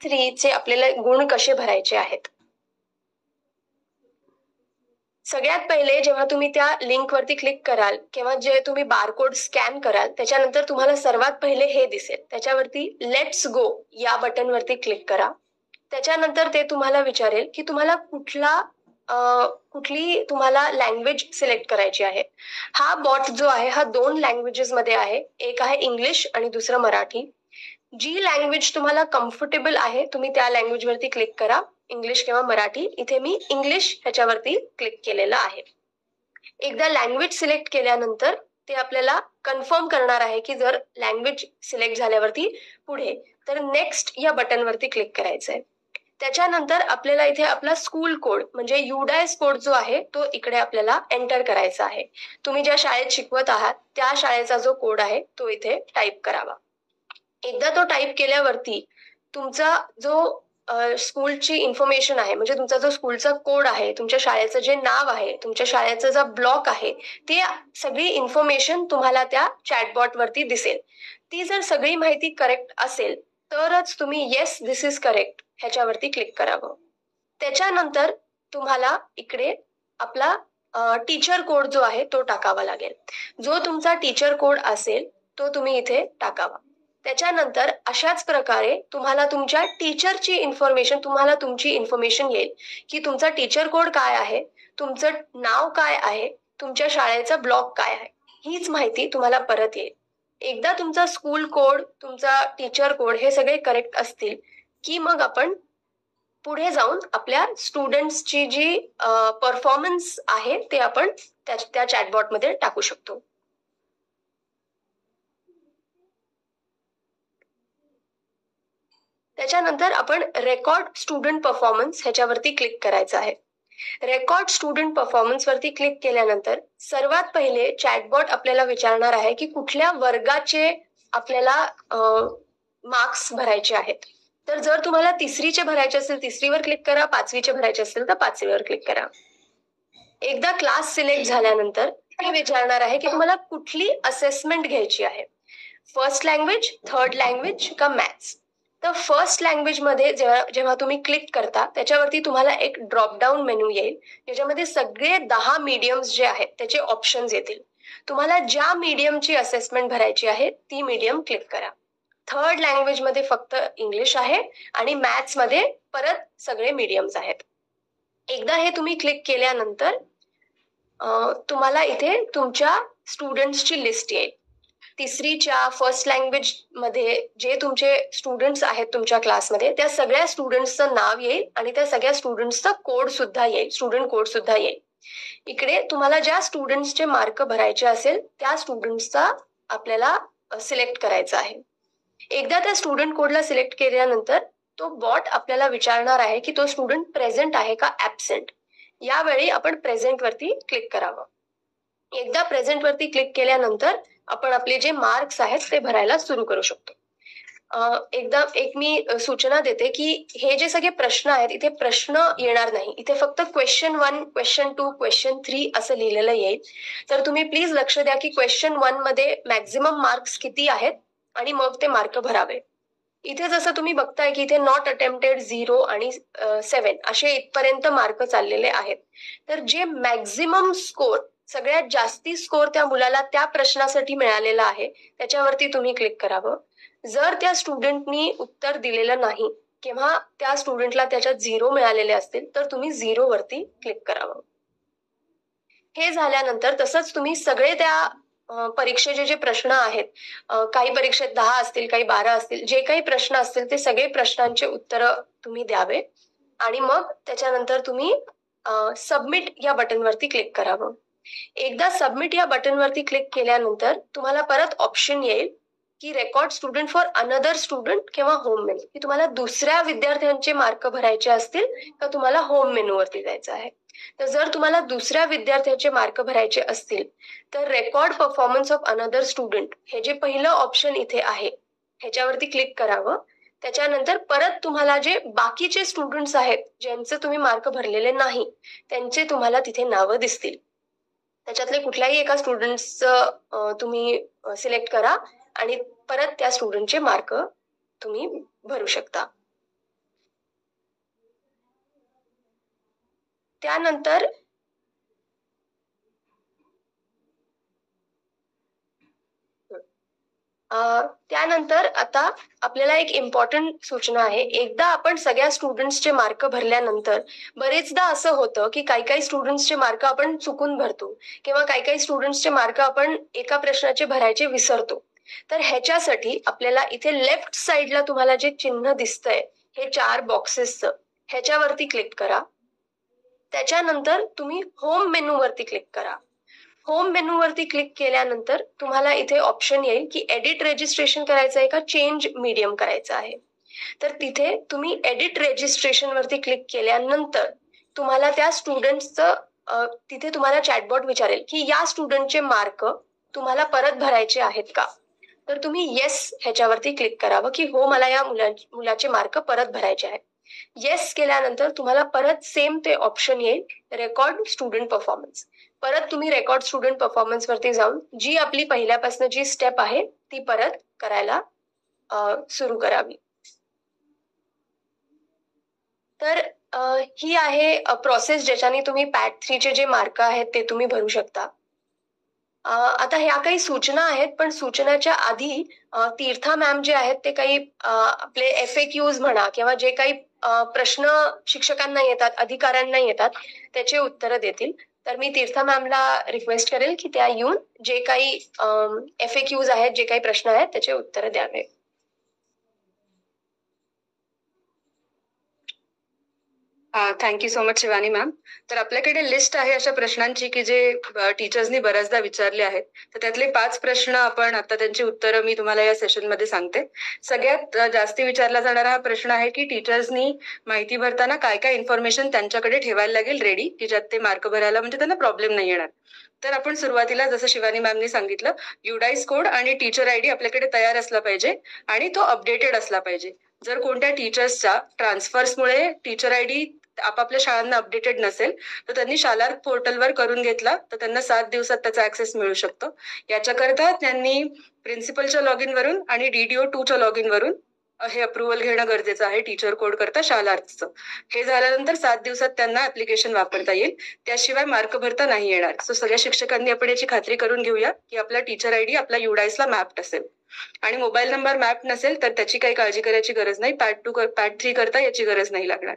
3 चे आपल्याला गुण कसे भरायचे आहेत. सगळ्यात पहिले जेव्हा तुम्ही त्या लिंक वरती क्लिक कराल किंवा जे तुम्ही बारकोड स्कॅन कराल त्याच्यानंतर तुम्हाला सर्वात पहिले हे दिसेल. त्याच्यावरती लेट्स गो या बटन वरती क्लिक करा. त्याच्यानंतर ते तुम्हाला विचारेल की तुम्हाला कुठली तुम्हाला लँग्वेज सिलेक्ट करायची आहे. हा बॉट जो आहे हा 2 लँग्वेजेस मध्ये आहे. एक आहे इंग्लिश आणि दुसरं मराठी. जी लँग्वेज तुम्हाला कम्फर्टेबल आहे तुम्ही त्या लँग्वेज वरती क्लिक करा. इंग्लिश किंवा मराठी. इथे मी इंग्लिश ह्याच्यावरती क्लिक केलेलं आहे. एकदा लँग्वेज सिलेक्ट केल्यानंतर ते आपल्याला कन्फर्म करणार आहे की जर लँग्वेज सिलेक्ट झाल्यावरती पुढे तर नेक्स्ट या बटन वरती क्लिक करायचंय. त्याच्यानंतर आपल्याला इथे आपला स्कूल कोड म्हणजे युडायस कोड जो आहे तो इकडे आपल्याला एंटर करायचा आहे. तुम्ही ज्या शाळेत शिकवत आहात त्या शाळेचा जो कोड आहे तो इथे टाईप करावा. एकदा तो टाईप केल्यावरती तुमचा जो स्कूलची इन्फॉर्मेशन आहे म्हणजे तुमचा जो स्कूलचा कोड आहे, तुमच्या शाळेचं जे नाव आहे, तुमच्या शाळेचा जो ब्लॉक आहे ते सगळी इन्फॉर्मेशन तुम्हाला त्या चॅटबॉट वरती दिसेल. ती जर सगळी माहिती करेक्ट असेल तरच तुम्ही येस दिस इज करेक्ट ह्याच्यावरती क्लिक करावं. त्याच्यानंतर तुम्हाला इकडे आपला टीचर कोड जो आहे तो टाकावा लागेल. जो तुमचा टीचर कोड असेल तो तुम्ही इथे टाकावा. त्याच्यानंतर अशाच प्रकारे तुम्हाला तुमच्या टीचरची इन्फॉर्मेशन तुम्हाला तुमची इन्फॉर्मेशन येईल की तुमचा टीचर कोड काय आहे, तुमचं नाव काय आहे, तुमच्या शाळेचा ब्लॉक काय आहे. हीच माहिती तुम्हाला परत येईल. एकदा तुमचा स्कूल कोड, तुमचा टीचर कोड हे सगळे करेक्ट असतील की मग आपण पुढे जाऊन आपल्या स्टुडंट्सची जी परफॉर्मन्स आहे ते आपण त्या चॅटबॉट मध्ये टाकू शकतो. त्याच्यानंतर आपण रेकॉर्ड स्टुडंट परफॉर्मन्स ह्याच्यावरती क्लिक करायचं आहे. रेकॉर्ड स्टुडंट परफॉर्मन्स वरती क्लिक केल्यानंतर सर्वात पहिले चॅटबॉट आपल्याला विचारणार आहे की कुठल्या वर्गाचे आपल्याला मार्क्स भरायचे आहेत. तर जर तुम्हाला 3रीचे भरायचे असेल 3रीवर क्लिक करा, 5वीचे भरायचे असेल तर 5वीवर क्लिक करा. एकदा क्लास सिलेक्ट झाल्यानंतर ते विचारणार आहे की तुम्हाला कुठली असेसमेंट घ्यायची आहे. फर्स्ट लँग्वेज, थर्ड लँग्वेज का मॅथ्स. तर फर्स्ट लँग्वेज मध्ये जेव्हा तुम्ही क्लिक करता त्याच्यावरती तुम्हाला एक ड्रॉप डाऊन मेनू येईल ज्याच्यामध्ये सगळे 10 मीडियम्स जे आहेत त्याचे ऑप्शन्स येतील. तुम्हाला ज्या मीडियमची असेसमेंट भरायची आहे ती मीडियम क्लिक करा. थर्ड लँग्वेज मध्ये फक्त इंग्लिश आहे आणि मॅथ्स मध्ये परत सगळे मीडियम्स आहेत. एकदा हे तुम्ही क्लिक केल्यानंतर तुम्हाला इथे तुमच्या स्टुडंट्सची लिस्ट येईल. 3रीच्या फर्स्ट लँग्वेज मध्ये जे तुमचे स्टुडंट्स आहेत तुमच्या क्लासमध्ये त्या सगळ्या स्टुडंट्सचं नाव येईल आणि त्या सगळ्या स्टुडंट्सचा कोड सुद्धा येईल, स्टुडंट कोड सुद्धा येईल. इकडे तुम्हाला ज्या स्टुडंट्सचे मार्क भरायचे असेल त्या स्टुडंट्सचा आपल्याला सिलेक्ट करायचा आहे. एकदा त्या स्टुडंट कोडला सिलेक्ट केल्यानंतर तो बॉट आपल्याला विचारणार आहे की तो स्टुडंट प्रेझेंट आहे का ॲब्सेंट. यावेळी आपण प्रेझेंट वरती क्लिक करावं. एकदा प्रेझेंट वरती क्लिक केल्यानंतर आपण आपले जे मार्क्स आहेत ते भरायला सुरू करू शकतो. एकदा मी सूचना देते की हे जे सगळे प्रश्न आहेत इथे प्रश्न येणार नाही. इथे फक्त क्वेश्चन 1, क्वेश्चन 2, क्वेश्चन 3 असं लिहिलेलं येईल. तर तुम्ही प्लीज लक्ष द्या की क्वेश्चन 1 मध्ये मॅक्झिमम मार्क्स किती आहेत आणि मग ते मार्क भरावे. इथे जसं तुम्ही बघताय की इथे नॉट अटेम्प्टेड 0 आणि 7 असे इथपर्यंत मार्क चाललेले आहेत. तर जे मॅक्झिमम स्कोर सगळ्यात जास्ती स्कोर त्या मुलाला त्या प्रश्नासाठी मिळालेला आहे त्याच्यावरती तुम्ही क्लिक करावं. जर त्या स्टुडंटनी उत्तर दिलेलं नाही किंवा त्या स्टुडंटला त्याच्यात 0 मिळालेले असतील तर तुम्ही 0 वरती क्लिक करावं. हे झाल्यानंतर तसंच तुम्ही सगळे त्या परीक्षेचे जे प्रश्न आहेत, काही परीक्षेत 10 असतील, काही 12 असतील, जे काही प्रश्न असतील ते सगळे प्रश्नांचे उत्तर तुम्ही द्यावे आणि मग त्याच्यानंतर तुम्ही सबमिट या बटन वरती क्लिक करावं. एकदा सबमिट या बटन वरती क्लिक केल्यानंतर तुम्हाला परत ऑप्शन येईल की record student for another student किंवा होम मेनू, की तुम्हाला दुसऱ्या विद्यार्थ्यांचे मार्क भरायचे असतील तर तुम्हाला होम मेनू वरती जायचं आहे. तर जर तुम्हाला दुसऱ्या विद्यार्थ्याचे मार्क भरायचे असतील तर record performance of another student हे जे पहिलं ऑप्शन इथे आहे ह्याच्यावरती क्लिक करावं. त्याच्यानंतर परत तुम्हाला जे बाकीचे स्टुडंट्स आहेत ज्यांचे तुम्ही मार्क भरलेले नाही त्यांचे तुम्हाला तिथे नावं दिसतील. त्याच्यातले कुठल्याही एका स्टुडंट्सचं तुम्ही सिलेक्ट करा आणि परत त्या स्टुडंटचे मार्क तुम्ही भरू शकता. त्यानंतर आता आपल्याला एक इम्पॉर्टंट सूचना आहे. एकदा आपण सगळ्या स्टुडंट्सचे मार्क भरल्यानंतर बरेचदा असं होतं की काही काही स्टुडंट्सचे मार्क आपण चुकून भरतो किंवा काही काही स्टुडंट्सचे मार्क आपण एका प्रश्नाचे भरायचे विसरतो. तर ह्याच्यासाठी आपल्याला इथे लेफ्ट साइडला तुम्हाला जे चिन्ह दिसतंय हे 4 बॉक्सेसचं, ह्याच्यावरती क्लिक करा. त्याच्यानंतर तुम्ही होम मेनू वरती क्लिक करा. होम मेनू वरती क्लिक केल्यानंतर तुम्हाला इथे ऑप्शन येईल की एडिट रजिस्ट्रेशन करायचं आहे का चेंज मीडियम करायचं आहे. तर तिथे तुम्ही एडिट रजिस्ट्रेशन वरती क्लिक केल्यानंतर तुम्हाला त्या स्टुडंट्सचं तिथे तुम्हाला चॅटबॉट विचारेल की या स्टुडंटचे मार्क तुम्हाला परत भरायचे आहेत का. तर तुम्ही येस ह्याच्यावरती क्लिक करावं की हो मला या मुलाचे मार्क परत भरायचे आहेत. येस केल्यानंतर तुम्हाला परत सेम ते ऑप्शन येईल रेकॉर्ड स्टुडंट परफॉर्मन्स. परत तुम्ही रेकॉर्ड स्टुडंट परफॉर्मन्स वरती जाऊन जी आपली पहिल्यापासून जी स्टेप आहे ती परत करायला सुरू करावी. तर ही आहे प्रोसेस ज्याच्याने तुम्ही पॅट 3 चे जे मार्क आहेत ते तुम्ही भरू शकता. आता ह्या काही सूचना आहेत, पण सूचनाच्या आधी तीर्था मॅम जे आहेत ते काही आपले FAQs म्हणा किंवा जे काही प्रश्न शिक्षकांना येतात, अधिकाऱ्यांना येतात, त्याचे उत्तर देतील. तर मी तीर्था मॅमला रिक्वेस्ट करेल की त्या येऊन जे काही FAQs आहेत, जे काही प्रश्न आहेत त्याचे उत्तर द्यावे. Thank you so much Shivani ma'am. तर आपल्याकडे लिस्ट आहे अशा प्रश्नांची की जे टीचर्सनी बऱ्याचदा विचारले आहेत. तर त्यातले 5 प्रश्न आपण आता त्यांची उत्तरं मी तुम्हाला या सेशनमध्ये सांगते. सगळ्यात जास्ती विचारला जाणारा हा प्रश्न आहे की टीचर्सनी माहिती भरताना काय काय इन्फॉर्मेशन त्यांच्याकडे ठेवायला लागेल रेडी की ज्यात ते मार्क भरायला म्हणजे त्यांना प्रॉब्लेम नाही येणार. तर आपण सुरुवातीला जसं शिवानी मॅमनी सांगितलं युडाईस कोड आणि टीचर ID आपल्याकडे तयार असला पाहिजे आणि तो अपडेटेड असला पाहिजे. जर कोणत्या टीचर्सच्या ट्रान्सफर्समुळे टीचर ID आपापल्या शाळांना अपडेटेड नसेल तर त्यांनी शालार्क पोर्टलवर करून घेतला तर त्यांना 7 दिवसात त्याचा ऍक्सेस मिळू शकतो. याच्याकरता त्यांनी प्रिन्सिपलच्या लॉग इन वरून आणि DDO2च्या लॉग इन वरून हे अप्रुव्हल घेणं गरजेचं आहे टीचर कोड करता शालार्कचं. हे झाल्यानंतर 7 दिवसात त्यांना ऍप्लिकेशन वापरता येईल. त्याशिवाय मार्क भरता नाही येणार. सो सगळ्या शिक्षकांनी आपण याची खात्री करून घेऊया की आपला टीचर ID आपला युडाईसला मॅप्ड असेल आणि मोबाईल नंबर मॅप नसेल तर त्याची काही काळजी करायची गरज नाही. पॅट 3 करता याची गरज नाही लागणार.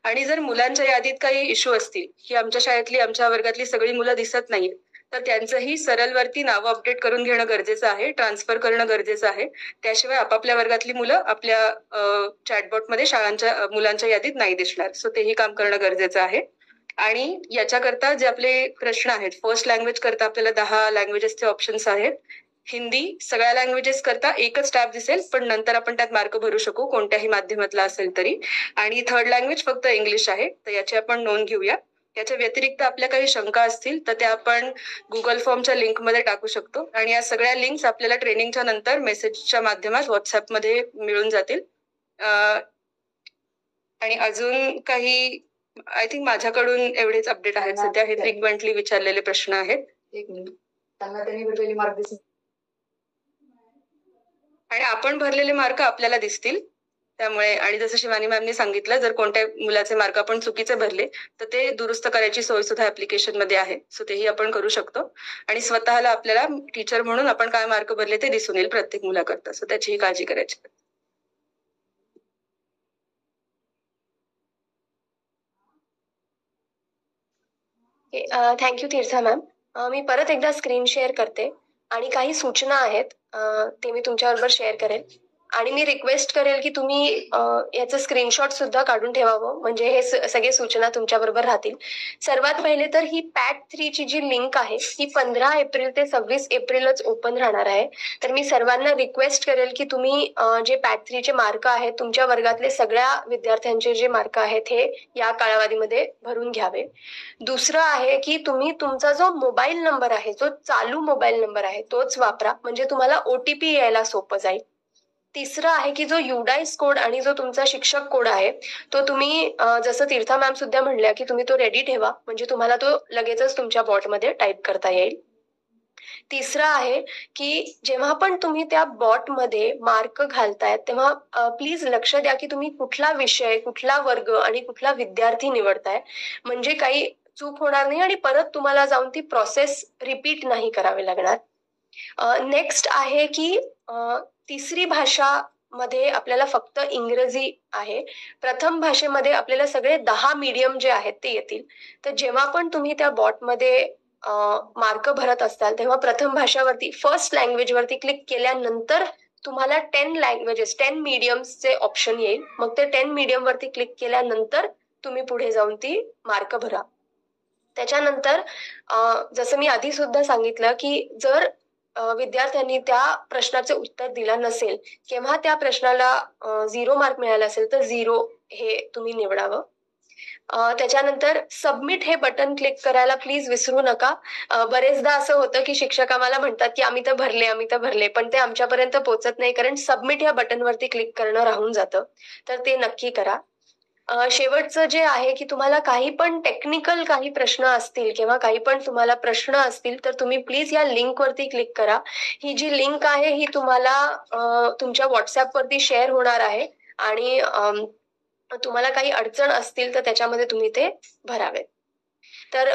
आणि जर मुलांच्या यादीत काही इश्यू असतील की आमच्या शाळेतली आमच्या वर्गातली सगळी मुलं दिसत नाहीत तर त्यांचंही सरलवरती नावं अपडेट करून घेणं गरजेचं आहे, ट्रान्सफर करणं गरजेचं आहे. त्याशिवाय आपापल्या वर्गातली मुलं आपल्या चॅटबॉटमध्ये शाळांच्या मुलांच्या यादीत नाही दिसणार. सो तेही काम करणं गरजेचं आहे. आणि याच्याकरता जे आपले प्रश्न आहेत फर्स्ट लँग्वेज करता आपल्याला 10 लँग्वेजेसचे ऑप्शन्स आहेत. हिंदी सगळ्या लँग्वेजेस करता एकच टॅब दिसेल पण नंतर आपण त्यात मार्क भरू शकू कोणत्याही माध्यमातला असेल तरी. आणि थर्ड लँग्वेज फक्त इंग्लिश आहे तर याची आपण नोंद घेऊया. याच्या व्यतिरिक्त आपल्या काही शंका असतील तर त्या आपण गुगल फॉर्मच्या लिंकमध्ये टाकू शकतो आणि या सगळ्या लिंक्स आपल्याला ट्रेनिंगच्या नंतर मेसेजच्या माध्यमात व्हॉट्सअपमध्ये मिळून जातील. आणि अजून काही आय थिंक माझ्याकडून एवढेच अपडेट आहेत सध्या. हे फ्रिक्वेंटली विचारलेले प्रश्न आहेत. एक मिनिट त्यांनी भरलेले मार्क दिसतील आणि आपण भरलेले मार्क आपल्याला दिसतील. त्यामुळे आणि जसं शिवानी मॅमनी सांगितलं जर कोणत्या मुलाचे मार्क आपण चुकीचे भरले तर ते दुरुस्त करायची सोय सुद्धा ऍप्लिकेशन मध्ये आहे. सो तेही आपण करू शकतो आणि स्वतःला आपल्याला टीचर म्हणून आपण काय मार्क भरले ते दिसून येईल प्रत्येक मुलाकरता. सो त्याचीही काळजी करायची. थँक्यू तीर्था मॅम. मी परत एकदा स्क्रीन शेअर करते आणि काही सूचना आहेत ते मी तुमच्याबरोबर शेअर करेल आणि मी रिक्वेस्ट करेल की तुम्ही याचं स्क्रीनशॉट सुद्धा काढून ठेवावं म्हणजे हे सगळे सूचना तुमच्याबरोबर राहतील. सर्वात पहिले तर ही पॅट 3 ची जी लिंक आहे ही 15 एप्रिल ते 26 एप्रिलच ओपन राहणार आहे. तर मी सर्वांना रिक्वेस्ट करेल की तुम्ही जे पॅट 3 चे मार्क आहेत तुमच्या वर्गातले सगळ्या विद्यार्थ्यांचे जे मार्क आहेत हे या कालावधीमध्ये भरून घ्यावे. दुसरं आहे की तुम्ही तुमचा जो मोबाईल नंबर आहे जो चालू मोबाईल नंबर आहे तोच वापरा म्हणजे तुम्हाला OTP यायला सोपं जाईल. तिसरं आहे की जो युडाईस कोड आणि जो तुमचा शिक्षक कोड आहे तो तुम्ही जसं तीर्था मॅम सुद्धा म्हणल्या की तुम्ही तो रेडी ठेवा म्हणजे तुम्हाला तो लगेचच तुमच्या बॉटमध्ये टाईप करता येईल. तिसरं आहे की जेव्हा पण तुम्ही त्या बॉटमध्ये मार्क घालतायत तेव्हा प्लीज लक्ष द्या की तुम्ही कुठला विषय, कुठला वर्ग आणि कुठला विद्यार्थी निवडताय, म्हणजे काही चूक होणार नाही आणि परत तुम्हाला जाऊन ती प्रोसेस रिपीट नाही करावी लागणार. नेक्स्ट आहे की तिसरी भाषा मध्ये आपल्याला फक्त इंग्रजी आहे. प्रथम भाषेमध्ये आपल्याला सगळे 10 मीडियम जे आहेत ते येतील. तर जेव्हा पण तुम्ही त्या बॉटमध्ये मार्क भरत असताल तेव्हा प्रथम भाषावरती फर्स्ट लँग्वेज वरती क्लिक केल्यानंतर तुम्हाला 10 लँग्वेजेस 10 मीडियम्सचे ऑप्शन येईल. मग ते 10 मीडियम वरती क्लिक केल्यानंतर तुम्ही पुढे जाऊन ती मार्क भरा. त्याच्यानंतर जसं मी आधी सुद्धा सांगितलं की जर विद्यार्थ्यांनी त्या प्रश्नाचे उत्तर दिलं नसेल किंवा त्या प्रश्नाला 0 मार्क मिळाला असेल तर 0 हे तुम्ही निवडावं. त्याच्यानंतर सबमिट हे बटन क्लिक करायला प्लीज विसरू नका. बरेचदा असं होतं की शिक्षक आम्हाला म्हणतात की आम्ही तर भरले, पण ते आमच्यापर्यंत पोहोचत नाही कारण सबमिट या बटनवरती क्लिक करणं राहून जातं. तर ते नक्की करा. शेवटचं जे आहे की तुम्हाला काही पण टेक्निकल काही प्रश्न असतील किंवा काही पण तुम्हाला प्रश्न असतील तर तुम्ही प्लीज या लिंक वरती क्लिक करा. ही जी लिंक आहे ही तुम्हाला तुमच्या व्हॉट्सअप वरती शेअर होणार आहे आणि तुम्हाला काही अडचण असतील तर त्याच्यामध्ये तुम्ही ते भरावेत. तर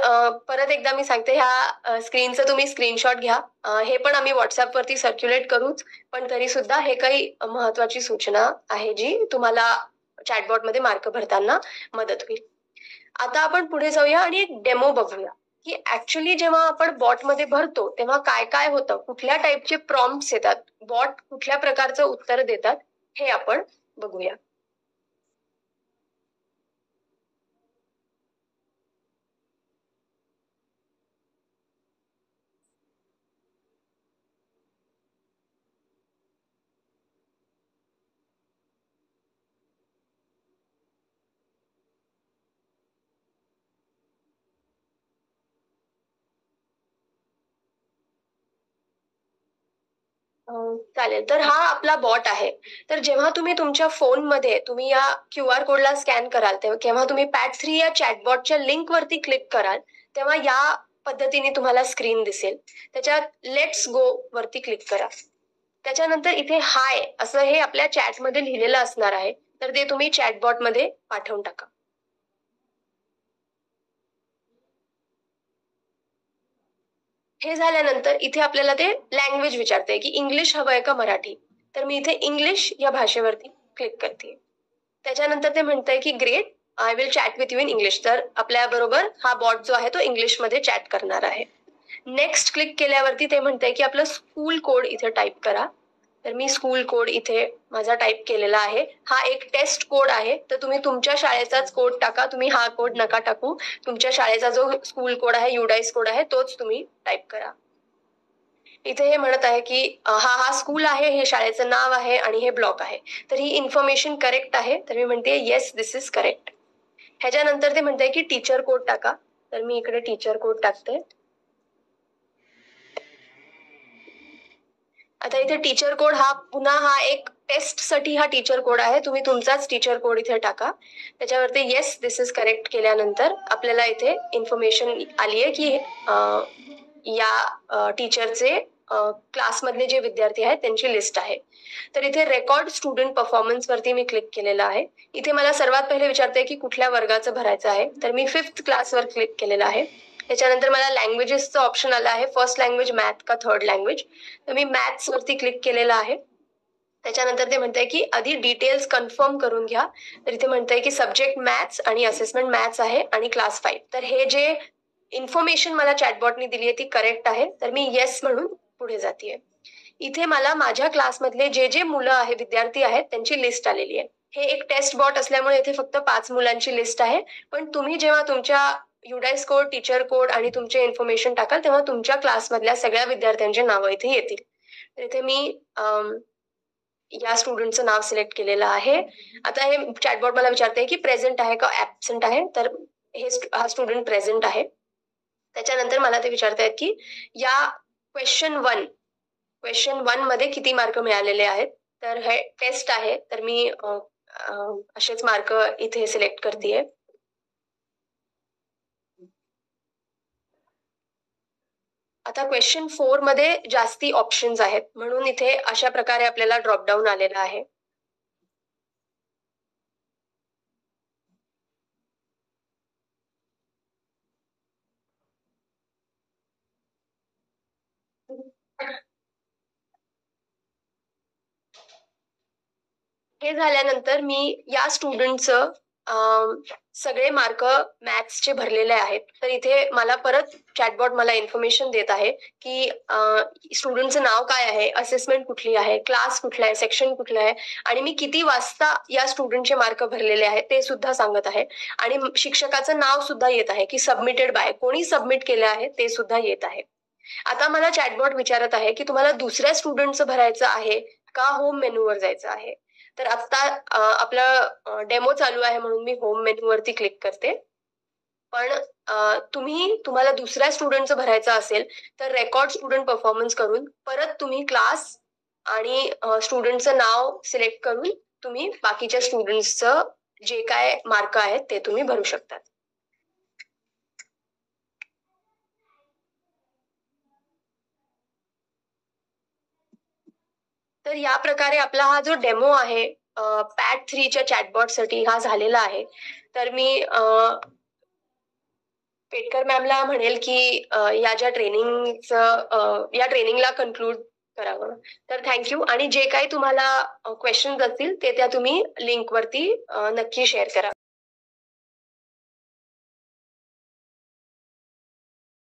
परत एकदा मी सांगते, ह्या स्क्रीनचं तुम्ही स्क्रीनशॉट घ्या. हे पण आम्ही व्हॉट्सअप वरती सर्क्युलेट करूच, पण तरी सुद्धा हे काही महत्वाची सूचना आहे जी तुम्हाला चॅटबॉट मध्ये मार्क भरताना मदत होईल. आता आपण पुढे जाऊया आणि एक डेमो बघूया की ऍक्च्युली जेव्हा आपण बॉट मध्ये भरतो तेव्हा काय काय होतं, कुठल्या टाईपचे प्रॉम्प्ट्स येतात, बॉट कुठल्या प्रकारचं उत्तर देतात हे आपण बघूया. चालेल. तर हा आपला बॉट आहे. तर जेव्हा तुम्ही तुमच्या फोनमध्ये तुम्ही या QR कोडला स्कॅन कराल तेव्हा केव्हा तुम्ही पॅट3 या चॅटबॉटच्या लिंक वरती क्लिक कराल तेव्हा या पद्धतीने तुम्हाला स्क्रीन दिसेल. त्याच्यात लेट्स गो वरती क्लिक करा. त्याच्यानंतर इथे हाय असं हे आपल्या चॅटमध्ये लिहिलेलं असणार आहे. तर ते तुम्ही चॅटबॉटमध्ये पाठवून टाका. हे झाल्यानंतर इथे आपल्याला ते लँग्वेज विचारते की इंग्लिश हवंय का मराठी. तर मी इथे इंग्लिश या भाषेवरती क्लिक करते. त्याच्यानंतर ते म्हणतंय की great, I will chat with you in English. तर आपल्या बरोबर हा बॉट जो आहे तो इंग्लिश मध्ये चॅट करणार आहे. नेक्स्ट क्लिक केल्यावरती ते म्हणतंय की आपलं स्कूल कोड इथे टाईप करा. तर मी स्कूल कोड इथे माझा टाईप केलेला आहे. हा एक टेस्ट कोड आहे, तर तुम्ही तुमच्या शाळेचाच कोड टाका. तुम्ही हा कोड नका टाकू. तुमच्या शाळेचा जो स्कूल कोड आहे, युडाईस कोड आहे, तोच तुम्ही टाईप करा. इथे हे म्हणत आहे की हा स्कूल आहे, हे शाळेचं नाव आहे आणि हे ब्लॉक आहे. तर ही इन्फॉर्मेशन करेक्ट आहे. तर मी म्हणते येस दिस इज करेक्ट. ह्याच्यानंतर ते म्हणते की टीचर कोड टाका. तर मी इकडे टीचर कोड टाकते. आता इथे टीचर कोड हा एक टेस्ट साठी हा टीचर कोड आहे. तुम्ही तुमचाच टीचर कोड इथे टाका. त्याच्यावरती येस दिस इज करेक्ट केल्यानंतर आपल्याला इथे इन्फॉर्मेशन आली आहे की या टीचरचे क्लासमधले जे विद्यार्थी आहेत त्यांची लिस्ट आहे. तर इथे रेकॉर्ड स्टुडंट परफॉर्मन्स वरती मी क्लिक केलेलं आहे. इथे मला सर्वात पहिले विचारते की कुठल्या वर्गाचं भरायचं आहे. तर मी 5th क्लासवर क्लिक केलेलं आहे. त्याच्यानंतर मला लँग्वेजेसचं ऑप्शन आलं आहे, फर्स्ट लँग्वेज मॅथ का थर्ड लँग्वेज. तर मी मॅथ्स वरती क्लिक केलेलं आहे. त्याच्यानंतर ते म्हणतंय की आधी डिटेल्स कन्फर्म करून घ्या. तर इथे म्हणतंय की सब्जेक्ट मॅथ्स आणि असेसमेंट मॅथ्स आहे आणि क्लास 5. तर हे जे इन्फॉर्मेशन मला चॅटबॉटने दिली आहे ती करेक्ट आहे. तर मी येस म्हणून पुढे जातीये. इथे मला माझ्या क्लासमधले जे मुलं आहे, विद्यार्थी आहेत, त्यांची लिस्ट आलेली आहे. हे एक टेस्ट बॉट असल्यामुळे इथे फक्त 5 मुलांची लिस्ट आहे. पण तुम्ही जेव्हा तुमच्या युडाईस कोड, टीचर कोड आणि तुमचे इन्फॉर्मेशन टाकाल तेव्हा तुमच्या क्लासमधल्या सगळ्या विद्यार्थ्यांची नावं इथे येतील. तर इथे मी या स्टुडंटचं नाव सिलेक्ट केलेलं आहे. आता हे चॅटबॉट मला विचारते की प्रेझेंट आहे का ऍबसेंट आहे. तर हा स्टुडंट प्रेझेंट आहे. त्याच्यानंतर मला ते विचारतायत की या क्वेश्चन 1 मध्ये किती मार्क मिळालेले आहेत. तर हे टेस्ट आहे, तर मी असेच मार्क इथे सिलेक्ट करतेय. आता आता क्वेश्चन 4 मध्ये जास्ती ऑप्शन्स आहेत, म्हणून इथे अशा प्रकारे आपल्याला ड्रॉपडाऊन आलेला आहे. हे झाल्यानंतर मी या स्टुडंटचं सगळे मार्क मॅथ्सचे भरलेले आहेत. तर इथे मला परत चॅटबॉट मला इन्फॉर्मेशन देत आहे की स्टुडंटचं नाव काय आहे, असेसमेंट कुठली आहे, क्लास कुठला आहे, सेक्शन कुठलं आहे आणि मी किती वाजता या स्टुडंटचे मार्क भरलेले आहेत ते सुद्धा सांगत आहे. आणि शिक्षकाचं नाव सुद्धा येत आहे की सबमिटेड बाय, कोणी सबमिट केलं आहे ते सुद्धा येत आहे. आता मला चॅटबॉट विचारत आहे की तुम्हाला दुसऱ्या स्टुडंटचं भरायचं आहे का होम मेनूवर जायचं आहे. तर आता आपला डेमो चालू आहे म्हणून मी होम मेनू वरती क्लिक करते. पण तुम्हाला दुसऱ्या स्टुडंटचं भरायचं असेल तर रेकॉर्ड स्टुडंट परफॉर्मन्स करून परत तुम्ही क्लास आणि स्टुडंटचं नाव सिलेक्ट करून तुम्ही बाकीच्या स्टुडंट्सचं जे काय मार्क आहेत ते तुम्ही भरू शकतात. तर या प्रकारे आपला हा जो डेमो आहे पॅट 3च्या चॅटबॉट साठी हा झालेला आहे. तर मी पेटकर मॅमला म्हणेल की या ट्रेनिंगला कन्क्लूड करावं. तर थँक्यू. आणि जे काही तुम्हाला क्वेश्चन्स असतील ते त्या तुम्ही लिंक वरती नक्की शेअर करा.